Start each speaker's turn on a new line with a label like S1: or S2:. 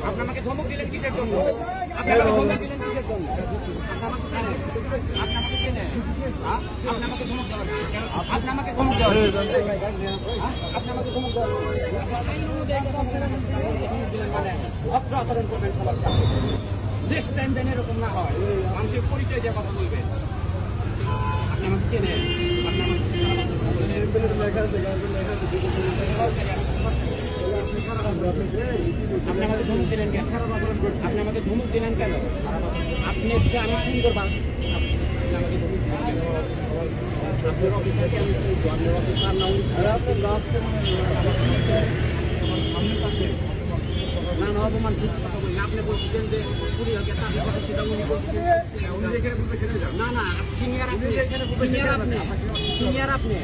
S1: আপনি আমাকে ধমক দিলেন কিসের জন্য? আপনি আমাকে ধমক দিলেন কিসের জন্য? আপনি আমাকে চেনেন? আপনি আমাকে ধমক দেওয়ার আপনি আমাকে ধমক দেওয়ার আপনি আমাকে ধমক দেওয়ার মানে অত্র আচরণ করবেন সবার সাথে। নেক্সট টাইম যেন এরকম না হয়, মানুষের পরিচয় দিয়ে কথা বলবেন। আপনি আমাকে চেনেন? আপনি আমাকে ধমক দিলেন কেন? আপনি আমাকে ধমক দিলেন কেন? আপনি হচ্ছে আমি সুন্দর আপনি আমাকে ধমক দিলেন কেন? আপনার অফিসারকে আমি আপনার অফিসার না না না অপমান কথা বলি। আপনি বলছেন যে পুরী হকে চাকরি কথা সেটা উনি বলছেন না না সিনিয়র আপনি সিনিয়র আপনি সিনিয়র আপনি